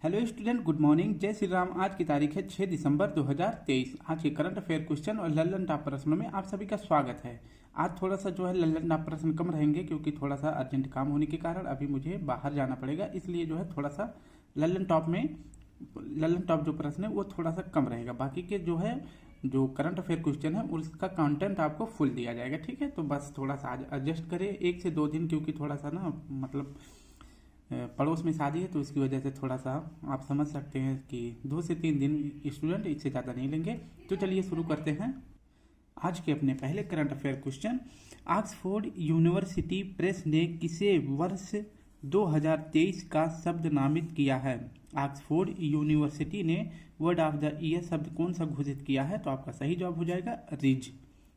Hello student, good morning, जय श्री राम। आज की तारीख है 6 दिसंबर 2023। आज के करंट अफेयर क्वेश्चन और लल्लन टॉप प्रश्नों में आप सभी का स्वागत है। आज थोड़ा सा जो है लल्लन टॉप प्रश्न कम रहेंगे क्योंकि थोड़ा सा अर्जेंट काम होने के कारण अभी मुझे बाहर जाना पड़ेगा, इसलिए जो है थोड़ा सा लल्लन टॉप जो प्रश्न है वो थोड़ा सा कम रहेगा। बाकी के जो करंट अफेयर क्वेश्चन है उसका कंटेंट आपको फुल दिया जाएगा। ठीक है, तो बस थोड़ा सा आज एडजस्ट करें 1 से 2 दिन, क्योंकि थोड़ा सा ना मतलब पड़ोस में शादी है तो इसकी वजह से थोड़ा सा आप समझ सकते हैं कि 2 से 3 दिन स्टूडेंट इससे ज़्यादा नहीं लेंगे। तो चलिए शुरू करते हैं आज के अपने पहले current affair question. Oxford university press ने किसे वर्ष 2023 का शब्द नामित किया है? ऑक्सफोर्ड यूनिवर्सिटी ने वर्ड ऑफ द ईयर शब्द कौन सा घोषित किया है? तो आपका सही जवाब हो जाएगा रिज।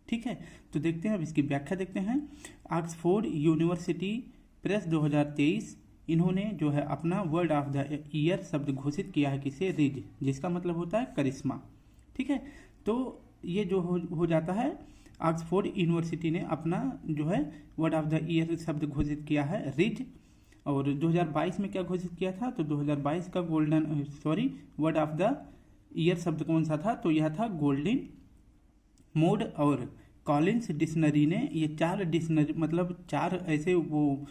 ठीक है, तो देखते हैं अब इसकी व्याख्या देखते हैं। ऑक्सफोर्ड यूनिवर्सिटी प्रेस 2023 इन्होंने जो है अपना वर्ड ऑफ द ईयर शब्द घोषित किया है किसे? रिज, जिसका मतलब होता है करिश्मा। ठीक है, तो ये जो हो जाता है ऑक्सफोर्ड यूनिवर्सिटी ने अपना जो है वर्ड ऑफ द ईयर शब्द घोषित किया है रिज। और 2022 में क्या घोषित किया था? तो 2022 का वर्ड ऑफ द ईयर शब्द कौन सा था? तो यह था गोल्डन मोड। और कॉलिंस डिक्शनरी ने ये 4 डिक्शनरी मतलब 4 ऐसे वो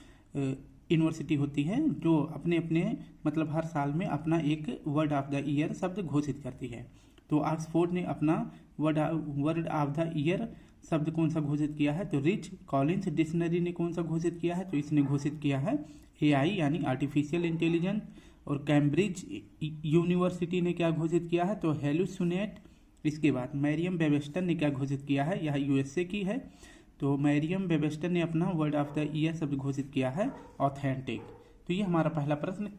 यूनिवर्सिटी होती है जो अपने अपने मतलब हर साल में अपना एक वर्ड ऑफ द ईयर शब्द घोषित करती है। तो ऑक्सफोर्ड ने अपना वर्ड ऑफ द ईयर शब्द कौन सा घोषित किया है? तो रिच। कॉलिंस डिक्शनरी ने कौन सा घोषित किया है? तो इसने घोषित किया है एआई यानी आर्टिफिशियल इंटेलिजेंस। और कैम्ब्रिज यूनिवर्सिटी ने क्या घोषित किया है? तो हेलुसिनेट। इसके बाद मैरियम वेबस्टर ने क्या घोषित किया है? यह यूएसए की है। तो मैरियम वेबस्टर ने अपना वर्ड ऑफ द ईयर शब्द घोषित किया है ऑथेंटिक। तो ये हमारा पहला प्रश्न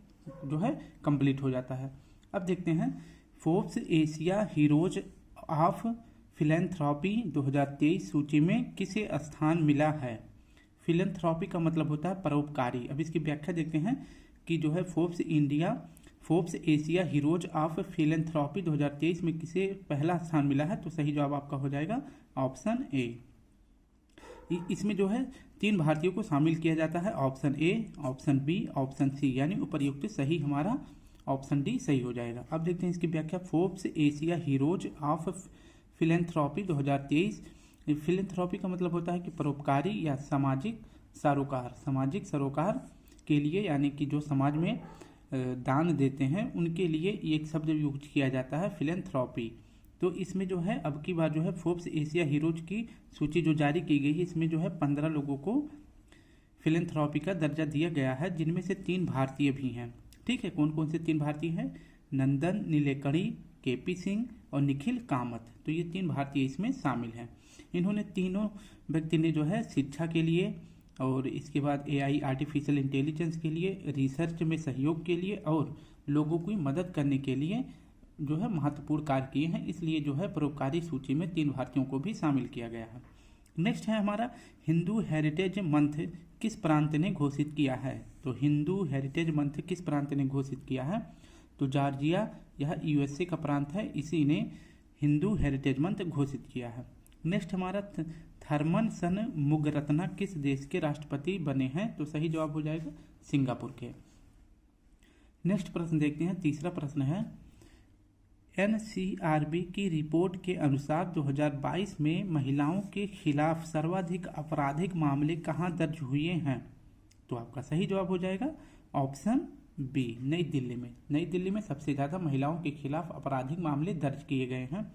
जो है कंप्लीट हो जाता है। अब देखते हैं Forbes Asia heroes of philanthropy 2023 सूची में किसे स्थान मिला है? फिलैंथ्रोपी का मतलब होता है परोपकारी। अब इसकी व्याख्या देखते हैं कि जो है Forbes Asia heroes of philanthropy 2023 में किसे पहला स्थान मिला है? तो सही जवाब आपका हो जाएगा ऑप्शन ए। इसमें जो है 3 भारतीयों को शामिल किया जाता है, option A, option B, option C, यानी उपर्युक्त सही हमारा ऑप्शन डी सही हो जाएगा। अब देखते हैं इसकी व्याख्या। Forbes Asia heroes of philanthropy 2023। Philanthropy का मतलब होता है कि परोपकारी या सामाजिक सरोकार के लिए, यानी कि जो समाज में दान देते हैं उनके लिए एक शब्द यूज किया जाता है फिलैंथ्रोपी। तो इसमें जो है अब की बार जो है फोर्ब्स एशिया हीरोज की सूची जो जारी की गई है इसमें जो है 15 लोगों को फिलैंथ्रोपी का दर्जा दिया गया है, जिनमें से 3 भारतीय भी हैं। ठीक है, कौन कौन से 3 भारतीय हैं? नंदन नीलेकणी, केपी सिंह और निखिल कामत। तो ये 3 भारतीय इसमें शामिल हैं। इन्होंने तीनों व्यक्ति ने जो है शिक्षा के लिए और इसके बाद एआई आर्टिफिशियल इंटेलिजेंस के लिए, रिसर्च में सहयोग के लिए और लोगों की मदद करने के लिए जो है महत्वपूर्ण कार्य किए हैं, इसलिए जो है परोपकारी सूची में 3 भारतीयों को भी शामिल किया गया है। नेक्स्ट है हमारा हिंदू हेरिटेज मंथ किस प्रांत ने घोषित किया है? तो हिंदू हेरिटेज मंथ किस प्रांत ने घोषित किया है? तो जॉर्जिया, यह यूएसए का प्रांत है, इसी ने हिंदू हेरिटेज मंथ घोषित किया है। नेक्स्ट हमारा थर्मन सन मुगरत्ना किस देश के राष्ट्रपति बने हैं? तो सही जवाब हो जाएगा सिंगापुर के। नेक्स्ट प्रश्न देखते हैं, तीसरा प्रश्न है एनसीआरबी की रिपोर्ट के अनुसार 2022 में महिलाओं के खिलाफ सर्वाधिक आपराधिक मामले कहां दर्ज हुए हैं? तो आपका सही जवाब हो जाएगा ऑप्शन बी, नई दिल्ली में। नई दिल्ली में सबसे ज़्यादा महिलाओं के खिलाफ आपराधिक मामले दर्ज किए गए हैं।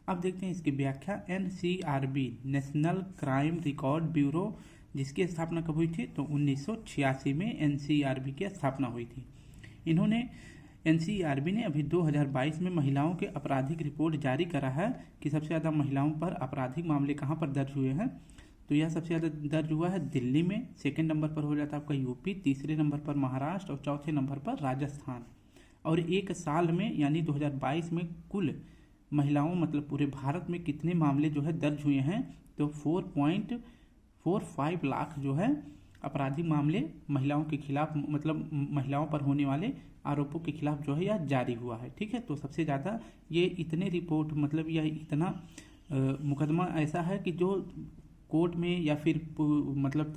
अब देखते हैं इसकी व्याख्या। NCRB national crime record bureau, जिसकी स्थापना कब हुई थी? तो 1986 में एनसीआरबी की स्थापना हुई थी। इन्होंने एनसीआरबी ने अभी 2022 में महिलाओं के आपराधिक रिपोर्ट जारी करा है कि सबसे ज़्यादा महिलाओं पर आपराधिक मामले कहाँ पर दर्ज हुए हैं। तो यह सबसे ज़्यादा दर्ज हुआ है दिल्ली में, सेकंड नंबर पर हो जाता है आपका यूपी, तीसरे नंबर पर महाराष्ट्र और चौथे नंबर पर राजस्थान। और एक साल में यानी 2022 में कुल महिलाओं मतलब पूरे भारत में कितने मामले जो है दर्ज हुए हैं? तो 4.45 लाख जो है आपराधिक मामले महिलाओं के खिलाफ मतलब महिलाओं पर होने वाले आरोपों के खिलाफ जो है यह जारी हुआ है। ठीक है, तो सबसे ज़्यादा ये इतने रिपोर्ट मतलब यह इतना मुकदमा ऐसा है कि जो कोर्ट में या फिर मतलब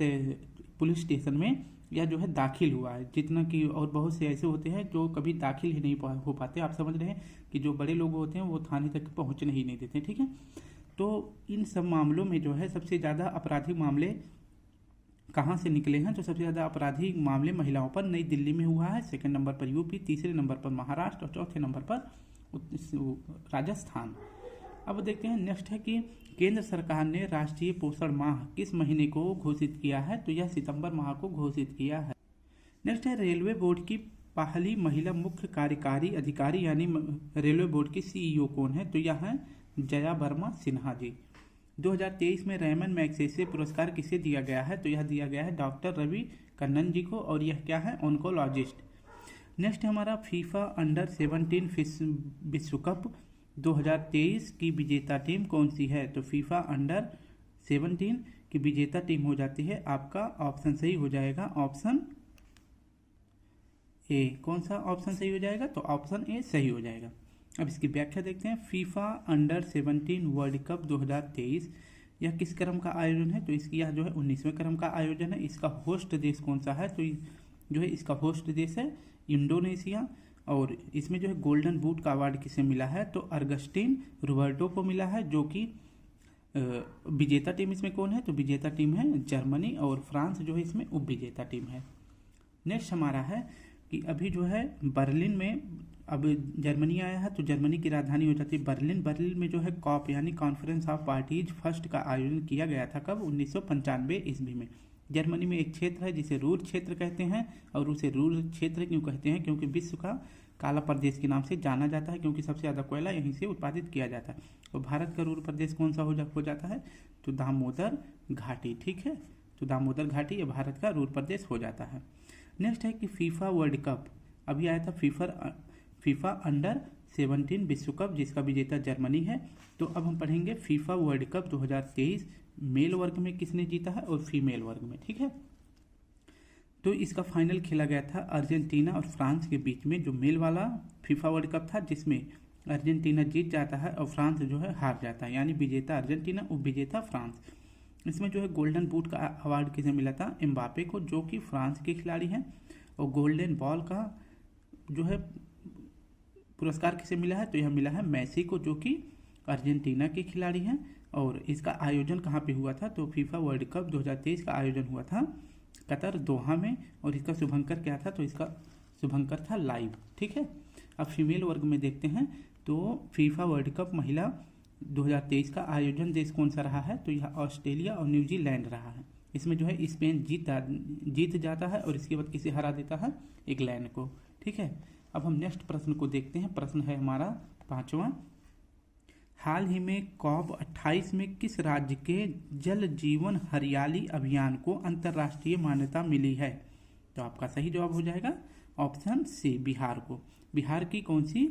पुलिस स्टेशन में या जो है दाखिल हुआ है, जितना कि और बहुत से ऐसे होते हैं जो कभी दाखिल ही नहीं हो पाते। आप समझ रहे हैं कि जो बड़े लोग होते हैं वो थाने तक पहुंचने ही नहीं देते, ठीक है। तो इन सब मामलों में जो है सबसे ज़्यादा आपराधिक मामले कहाँ से निकले हैं, तो सबसे ज़्यादा आपराधिक मामले महिलाओं पर नई दिल्ली में हुआ है, सेकंड नंबर पर यूपी, तीसरे नंबर पर महाराष्ट्र और चौथे नंबर पर राजस्थान। अब देखते हैं नेक्स्ट है कि केंद्र सरकार ने राष्ट्रीय पोषण माह किस महीने को घोषित किया है, तो यह सितंबर माह को घोषित किया है। नेक्स्ट है रेलवे बोर्ड की पहली महिला मुख्य कार्यकारी अधिकारी यानी रेलवे बोर्ड की सीईओ कौन है, तो यह है जया वर्मा सिन्हा जी। 2023 में रेमन मैग्सेसे पुरस्कार किसे दिया गया है, तो यह दिया गया है डॉक्टर रवि कन्नन जी को, और यह क्या है, ऑन्कोलॉजिस्ट। नेक्स्ट है हमारा फीफा अंडर 17 विश्व कप 2023 की विजेता टीम कौन सी है, तो फीफा अंडर 17 की विजेता टीम हो जाती है आपका ऑप्शन सही हो जाएगा ऑप्शन ए। कौन सा ऑप्शन सही हो जाएगा, तो ऑप्शन ए सही हो जाएगा। अब इसकी व्याख्या देखते हैं। फीफा अंडर 17 वर्ल्ड कप 2023 यह किस क्रम का आयोजन है, तो इसकी यह जो है 19वें क्रम का आयोजन है। इसका होस्ट देश कौन सा है, तो जो है इसका होस्ट देश है इंडोनेशिया, और इसमें जो है गोल्डन बूट का अवार्ड किसे मिला है, तो अगस्टिन रोबर्टो को मिला है, जो कि विजेता टीम इसमें कौन है, तो विजेता टीम है जर्मनी, और फ्रांस जो है इसमें उप विजेता टीम है। नेक्स्ट हमारा है कि अभी जो है बर्लिन में, अब जर्मनी आया है तो जर्मनी की राजधानी हो जाती है बर्लिन। बर्लिन में जो है कॉप यानी कॉन्फ्रेंस ऑफ पार्टीज फर्स्ट का आयोजन किया गया था, कब, 1995 ईस्वी में। जर्मनी में एक क्षेत्र है जिसे रूर क्षेत्र कहते हैं, और उसे रूर क्षेत्र क्यों कहते हैं, क्योंकि विश्व का काला प्रदेश के नाम से जाना जाता है, क्योंकि सबसे ज़्यादा कोयला यहीं से उत्पादित किया जाता है। और भारत का रूर प्रदेश कौन सा हो जाता है, तो दामोदर घाटी, ठीक है। तो दामोदर घाटी ये भारत का रूर प्रदेश हो जाता है। नेक्स्ट है कि फीफा वर्ल्ड कप अभी आया था, फीफा अंडर 17 विश्व कप जिसका विजेता जर्मनी है। तो अब हम पढ़ेंगे फीफा वर्ल्ड कप 2023 मेल वर्ग में किसने जीता है और फीमेल वर्ग में, ठीक है। तो इसका फाइनल खेला गया था अर्जेंटीना और फ्रांस के बीच में, जो मेल वाला फीफा वर्ल्ड कप था जिसमें अर्जेंटीना जीत जाता है और फ्रांस जो है हार जाता है, यानी विजेता अर्जेंटीना उप विजेता फ्रांस। इसमें जो है गोल्डन बूट का अवार्ड किसे मिला था, एम्बापे को, जो कि फ्रांस के खिलाड़ी हैं। और गोल्डन बॉल का जो है पुरस्कार किसे मिला है, तो यह मिला है मैसी को, जो कि अर्जेंटीना के खिलाड़ी हैं। और इसका आयोजन कहाँ पे हुआ था, तो फीफा वर्ल्ड कप 2023 का आयोजन हुआ था कतर दोहा में, और इसका शुभंकर क्या था, तो इसका शुभंकर था लाइव, ठीक है। अब फीमेल वर्ग में देखते हैं, तो फीफा वर्ल्ड कप महिला 2023 का आयोजन देश कौन सा रहा है, तो यह ऑस्ट्रेलिया और न्यूजीलैंड रहा है। इसमें जो है स्पेन जीत जाता है और इसके बाद किसे हरा देता है, इंग्लैंड को, ठीक है। अब हम नेक्स्ट प्रश्न को देखते हैं। प्रश्न है हमारा 5वां। हाल ही में COP 28 में किस राज्य के जल जीवन हरियाली अभियान को अंतर्राष्ट्रीय मान्यता मिली है, तो आपका सही जवाब हो जाएगा ऑप्शन सी, बिहार को। बिहार की कौन सी,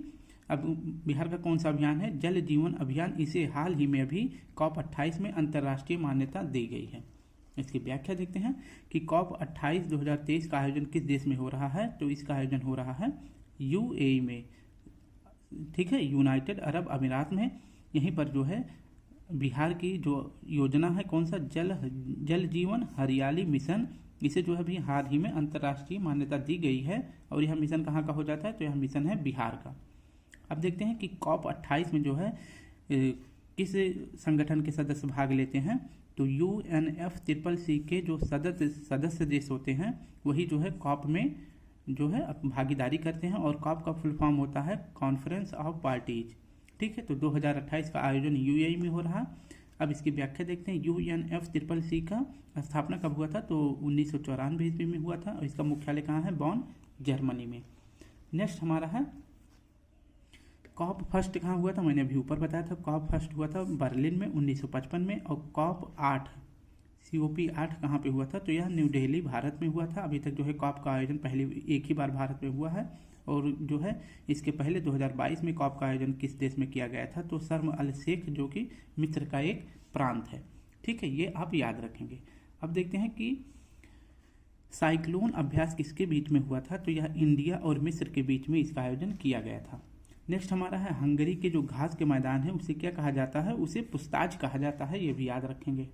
अब बिहार का कौन सा अभियान है, जल जीवन अभियान। इसे हाल ही में अभी COP 28 में अंतर्राष्ट्रीय मान्यता दी गई है। इसकी व्याख्या देखते हैं कि COP 28 2023 का आयोजन किस देश में हो रहा है, तो इसका आयोजन हो रहा है UAE में, ठीक है, यूनाइटेड अरब अमीरात में। यहीं पर जो है बिहार की जो योजना है कौन सा, जल जीवन हरियाली मिशन, इसे जो है भी हाल ही में अंतर्राष्ट्रीय मान्यता दी गई है। और यह मिशन कहाँ का हो जाता है, तो यह मिशन है बिहार का। अब देखते हैं कि COP 28 में जो है किस संगठन के सदस्य भाग लेते हैं, तो UNFCCC के जो सदस्य देश होते हैं वही जो है COP में जो है भागीदारी करते हैं। और COP का फुल फॉर्म होता है कॉन्फ्रेंस ऑफ पार्टीज, ठीक है। तो 2028 का आयोजन UAE में हो रहा। अब इसकी व्याख्या देखते हैं। UNFCCC का स्थापना कब हुआ था, तो 1994 ईस्वी में हुआ था, और इसका मुख्यालय कहाँ है, बॉन, जर्मनी में। नेक्स्ट हमारा है COP फर्स्ट कहाँ हुआ था, मैंने अभी ऊपर बताया था। COP फर्स्ट हुआ था बर्लिन में 1955 में। और COP 8 कहाँ पे हुआ था, तो यह न्यू दिल्ली भारत में हुआ था। अभी तक जो है COP का आयोजन पहले एक ही बार भारत में हुआ है। और जो है इसके पहले 2022 में COP का आयोजन किस देश में किया गया था, तो शर्म अल शेख, जो कि मिस्र का एक प्रांत है, ठीक है। ये आप याद रखेंगे। अब देखते हैं कि साइक्लोन अभ्यास किसके बीच में हुआ था, तो यह इंडिया और मिस्र के बीच में इसका आयोजन किया गया था। नेक्स्ट हमारा है हंगरी के जो घास के मैदान है उसे क्या कहा जाता है, उसे पुस्ताज कहा जाता है, ये भी याद रखेंगे।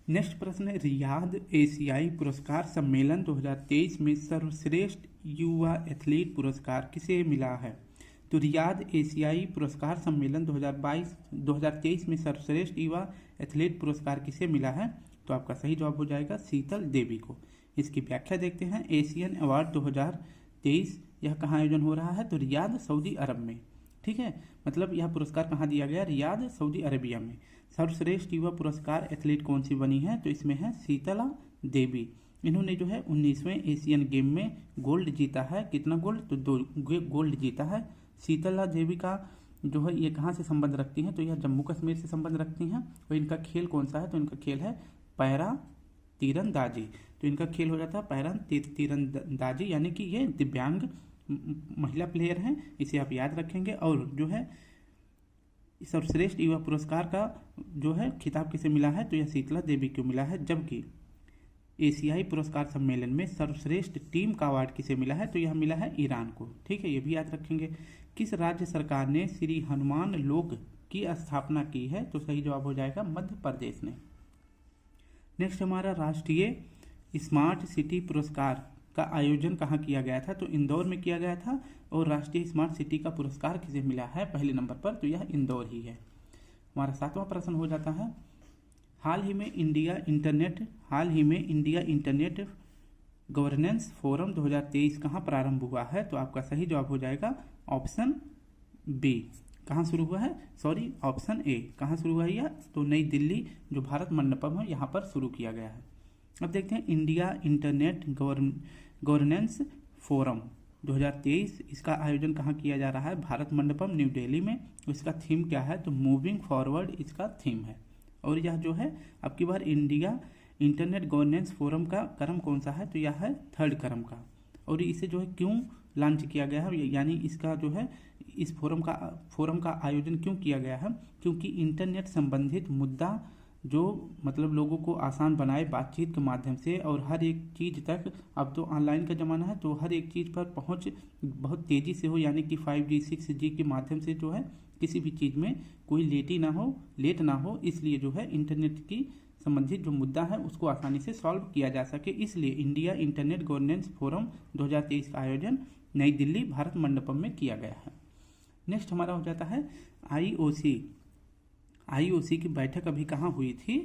नेक्स्ट प्रश्न है, रियाद एशियाई पुरस्कार सम्मेलन 2023 में सर्वश्रेष्ठ युवा एथलीट पुरस्कार किसे मिला है? तो रियाद एशियाई पुरस्कार सम्मेलन 2023 में सर्वश्रेष्ठ युवा एथलीट पुरस्कार किसे मिला है? तो आपका सही जवाब हो जाएगा शीतल देवी को। इसकी व्याख्या देखते हैं। एशियन अवार्ड 2023 यह कहाँ आयोजन हो रहा है? तो रियाद सऊदी अरब में। ठीक है, मतलब यह पुरस्कार कहाँ दिया गया? रियाद सऊदी अरेबिया में। सर्वश्रेष्ठ युवा पुरस्कार एथलीट कौन सी बनी है? तो इसमें है शीतला देवी। इन्होंने जो है 19वें एशियन गेम में गोल्ड जीता है। कितना गोल्ड? तो 2 गोल्ड जीता है। शीतला देवी का जो है ये कहाँ से संबंध रखती हैं? तो यह जम्मू कश्मीर से संबंध रखती हैं। और इनका खेल कौन सा है? तो इनका खेल है पैरा तीरंदाजी। तो इनका खेल हो जाता है पैरा तीरंदाजी, यानी कि ये दिव्यांग महिला प्लेयर हैं, इसे आप याद रखेंगे। और जो है सर्वश्रेष्ठ युवा पुरस्कार का जो है खिताब किसे मिला है? तो यह शीतला देवी को मिला है। जबकि एशियाई पुरस्कार सम्मेलन में सर्वश्रेष्ठ टीम का अवार्ड किसे मिला है? तो यह मिला है ईरान को। ठीक है, ये भी याद रखेंगे। किस राज्य सरकार ने श्री हनुमान लोक की स्थापना की है? तो सही जवाब हो जाएगा मध्य प्रदेश ने। नेक्स्ट हमारा राष्ट्रीय स्मार्ट सिटी पुरस्कार का आयोजन कहाँ किया गया था? तो इंदौर में किया गया था। और राष्ट्रीय स्मार्ट सिटी का पुरस्कार किसे मिला है पहले नंबर पर? तो यह इंदौर ही है। हमारा 7वां प्रश्न हो जाता है, हाल ही में इंडिया इंटरनेट गवर्नेंस फोरम 2023 कहाँ प्रारंभ हुआ है? तो आपका सही जवाब हो जाएगा ऑप्शन बी। कहाँ शुरू हुआ है? Sorry, option A. कहाँ शुरू हुआ है यह? तो नई दिल्ली जो भारत मंडपम है यहाँ पर शुरू किया गया है। अब देखते हैं इंडिया इंटरनेट गवर्नेंस फोरम 2023, इसका आयोजन कहाँ किया जा रहा है? भारत मंडपम न्यू दिल्ली में। इसका थीम क्या है? तो मूविंग फॉरवर्ड इसका थीम है। और यह जो है अब की बार इंडिया इंटरनेट गवर्नेंस फोरम का क्रम कौन सा है? तो यह है 3rd क्रम का। और इसे जो है क्यों लॉन्च किया गया है, यानी इसका जो है इस फोरम का आयोजन क्यों किया गया है? क्योंकि इंटरनेट संबंधित मुद्दा जो मतलब लोगों को आसान बनाए बातचीत के माध्यम से, और हर एक चीज़ तक, अब तो ऑनलाइन का ज़माना है तो हर एक चीज़ पर पहुंच बहुत तेज़ी से हो, यानी कि 5G 6G के माध्यम से जो है किसी भी चीज़ में कोई लेट ना हो, इसलिए जो है इंटरनेट की संबंधित जो मुद्दा है उसको आसानी से सॉल्व किया जा सके, इसलिए इंडिया इंटरनेट गवर्नेंस फोरम 2023 का आयोजन नई दिल्ली भारत मंडपम में किया गया है। नेक्स्ट हमारा हो जाता है आईओसी की बैठक अभी कहाँ हुई थी?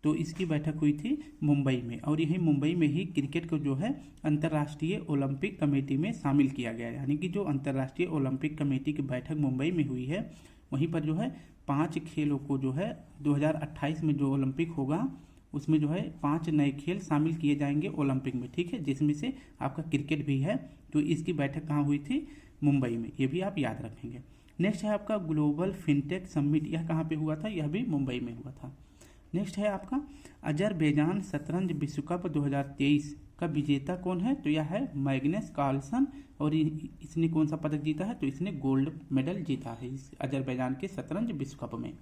तो इसकी बैठक हुई थी मुंबई में। और यही मुंबई में ही क्रिकेट को जो है अंतर्राष्ट्रीय ओलंपिक कमेटी में शामिल किया गया है, यानी कि जो अंतर्राष्ट्रीय ओलंपिक कमेटी की बैठक मुंबई में हुई है, वहीं पर जो है 5 खेलों को जो है 2028 में जो ओलंपिक होगा उसमें जो है 5 नए खेल शामिल किए जाएंगे ओलंपिक में। ठीक है, जिसमें से आपका क्रिकेट भी है। तो इसकी बैठक कहाँ हुई थी? मुंबई में। ये भी आप याद रखेंगे। नेक्स्ट है आपका ग्लोबल फिनटेक समिट, यह कहाँ पे हुआ था? यह भी मुंबई में हुआ था। नेक्स्ट है आपका अजरबैजान शतरंज विश्व कप 2023 का विजेता कौन है? तो यह है मैग्नस कार्लसन। और इसने कौन सा पदक जीता है? तो इसने गोल्ड मेडल जीता है इस अजरबैजान के शतरंज विश्व कप में।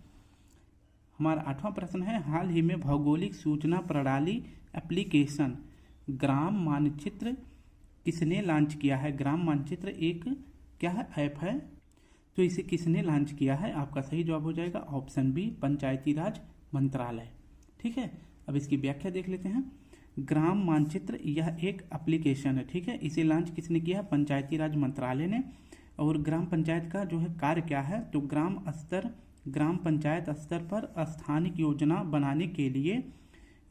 हमारा 8वां प्रश्न है, हाल ही में भौगोलिक सूचना प्रणाली एप्लीकेशन ग्राम मानचित्र किसने लॉन्च किया है? ग्राम मानचित्र एक क्या है? ऐप है। तो इसे किसने लॉन्च किया है? आपका सही जवाब हो जाएगा ऑप्शन बी, पंचायती राज मंत्रालय। ठीक है, अब इसकी व्याख्या देख लेते हैं। ग्राम मानचित्र यह एक एप्लीकेशन है। ठीक है, इसे लॉन्च किसने किया? पंचायती राज मंत्रालय ने। और ग्राम पंचायत का जो है कार्य क्या है? तो ग्राम पंचायत स्तर पर स्थानिक योजना बनाने के लिए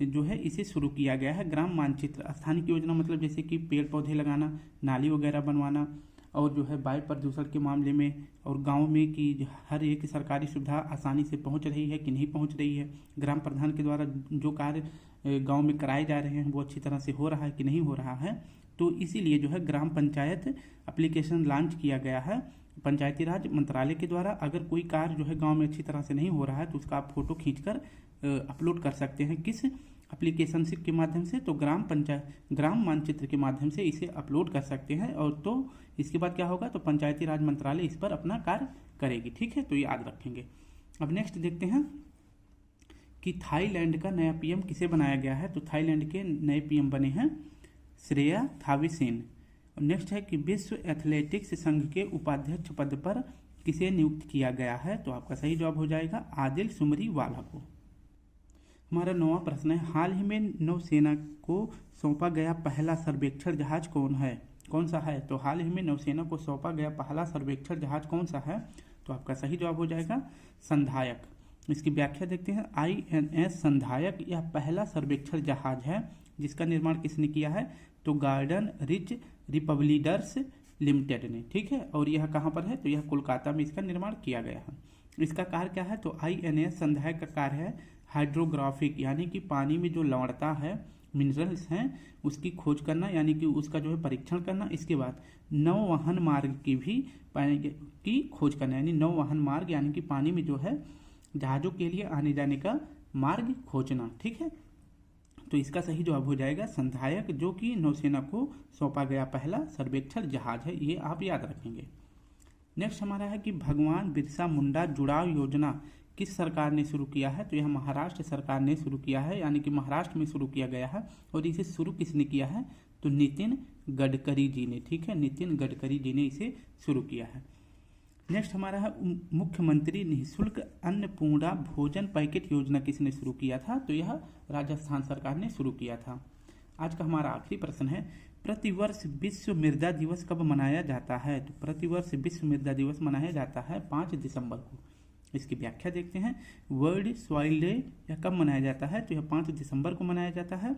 जो है इसे शुरू किया गया है। ग्राम मानचित्र स्थानिक योजना मतलब जैसे कि पेड़ पौधे लगाना, नाली वगैरह बनवाना, और जो है वायु प्रदूषण के मामले में, और गांव में कि हर एक सरकारी सुविधा आसानी से पहुंच रही है कि नहीं पहुंच रही है, ग्राम प्रधान के द्वारा जो कार्य गांव में कराए जा रहे हैं वो अच्छी तरह से हो रहा है कि नहीं हो रहा है। तो इसीलिए जो है ग्राम पंचायत एप्लीकेशन लॉन्च किया गया है पंचायती राज मंत्रालय के द्वारा। अगर कोई कार्य जो है गांव में अच्छी तरह से नहीं हो रहा है तो उसका आप फोटो खींचकर अपलोड कर सकते हैं। किस एप्लीकेशन के माध्यम से? तो ग्राम मानचित्र के माध्यम से इसे अपलोड कर सकते हैं। और तो इसके बाद क्या होगा? तो पंचायती राज मंत्रालय इस पर अपना कार्य करेगी। ठीक है, तो याद रखेंगे। अब नेक्स्ट देखते हैं कि थाईलैंड का नया पीएम किसे बनाया गया है? तो थाईलैंड के नए पीएम बने हैं श्रेया थाविसेन। नेक्स्ट है कि विश्व एथलेटिक्स संघ के उपाध्यक्ष पद पर किसे नियुक्त किया गया है? तो आपका सही जवाब हो जाएगा आदिल सुमरी वाला को। हमारा 9वां प्रश्न है, हाल ही में नौसेना को सौंपा गया पहला सर्वेक्षण जहाज कौन सा है? तो हाल ही में नौसेना को सौंपा गया पहला सर्वेक्षण जहाज कौन सा है? तो आपका सही जवाब हो जाएगा संधायक। इसकी व्याख्या देखते हैं। INS संधायक यह पहला सर्वेक्षण जहाज है जिसका निर्माण किसने किया है? तो गार्डन रिच रिपब्लिडर्स लिमिटेड ने, ठीक है। और यह कहाँ पर है? तो यह कोलकाता में इसका निर्माण किया गया है। इसका कार्य क्या है? तो INS संधायक का कार्य है हाइड्रोग्राफिक, यानी कि पानी में जो लवणता है, मिनरल्स हैं, उसकी खोज करना, यानी कि उसका जो है परीक्षण करना। इसके बाद नौवहन मार्ग की खोज करना, यानी नौवहन मार्ग यानी कि पानी में जो है जहाज़ों के लिए आने जाने का मार्ग खोजना, ठीक है। तो इसका सही जवाब हो जाएगा संधायक, जो कि नौसेना को सौंपा गया पहला सर्वेक्षण जहाज है, ये आप याद रखेंगे। नेक्स्ट हमारा है कि भगवान बिरसा मुंडा जुड़ाव योजना किस सरकार ने शुरू किया है? तो यह महाराष्ट्र सरकार ने शुरू किया है, यानी कि महाराष्ट्र में शुरू किया गया है। और इसे शुरू किसने किया है? तो नितिन गडकरी जी ने, ठीक है, नितिन गडकरी जी ने इसे शुरू किया है। नेक्स्ट हमारा है मुख्यमंत्री निःशुल्क अन्नपूर्णा भोजन पैकेट योजना किसने शुरू किया था? तो यह राजस्थान सरकार ने शुरू किया था। आज का हमारा आखिरी प्रश्न है, प्रतिवर्ष विश्व मृदा दिवस कब मनाया जाता है? तो प्रतिवर्ष विश्व मृदा दिवस मनाया जाता है 5 दिसंबर को। इसकी व्याख्या देखते हैं। वर्ल्ड सॉइल डे यह कब मनाया जाता है? तो यह 5 दिसंबर को मनाया जाता है।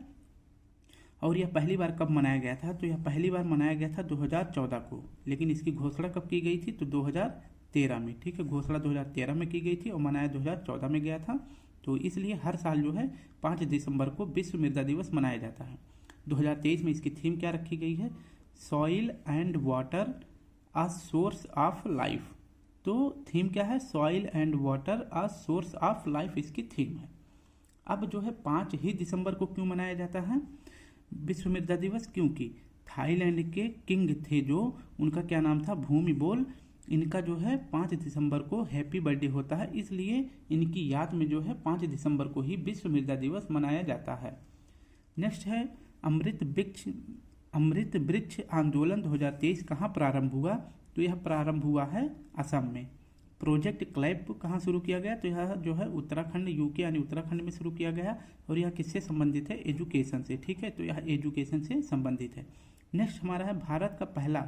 और यह पहली बार कब मनाया गया था? तो यह पहली बार मनाया गया था 2014 को, लेकिन इसकी घोषणा कब की गई थी? तो 2013 में, ठीक है। घोषणा 2013 में की गई थी और मनाया 2014 में गया था। तो इसलिए हर साल जो है 5 दिसंबर को विश्व मृदा दिवस मनाया जाता है। 2023 में इसकी थीम क्या रखी गई है? Soil and water a source of life. तो थीम क्या है? Soil and water a source of life इसकी थीम है। अब जो है 5 ही दिसंबर को क्यों मनाया जाता है विश्व मृदा दिवस? क्योंकि थाईलैंड के किंग थे जो, उनका क्या नाम था? भूमिबोल। इनका जो है 5 दिसंबर को हैप्पी बर्थडे होता है, इसलिए इनकी याद में जो है 5 दिसंबर को ही विश्व मृदा दिवस मनाया जाता है। नेक्स्ट है अमृत वृक्ष आंदोलन 2023 कहाँ प्रारंभ हुआ? तो यह प्रारंभ हुआ है असम में। प्रोजेक्ट क्लैप कहाँ शुरू किया गया? तो यह जो है उत्तराखंड, यूके यानी उत्तराखंड में शुरू किया गया। और यह किससे संबंधित है? एजुकेशन से, ठीक है। तो यह एजुकेशन से संबंधित है। नेक्स्ट हमारा है भारत का पहला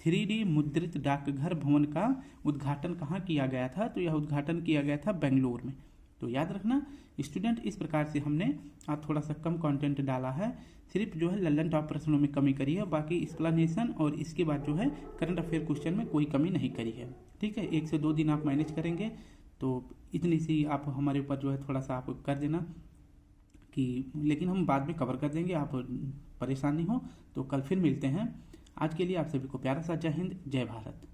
3D मुद्रित डाकघर भवन का उद्घाटन कहाँ किया गया था? तो यह उद्घाटन किया गया था बेंगलोर में। तो याद रखना स्टूडेंट, इस प्रकार से हमने आज थोड़ा सा कम कंटेंट डाला है, सिर्फ जो है लल्लन टॉप प्रश्नों में कमी करी है, बाकी एक्सप्लेनेशन और इसके बाद जो है करंट अफेयर क्वेश्चन में कोई कमी नहीं करी है, ठीक है। 1 से 2 दिन आप मैनेज करेंगे तो इतनी सी आप हमारे ऊपर जो है थोड़ा सा आप कर देना कि, लेकिन हम बाद में कवर कर देंगे, आप परेशान नहीं हो। तो कल फिर मिलते हैं। आज के लिए आप सभी को प्यारा सा जय हिंद, जय भारत।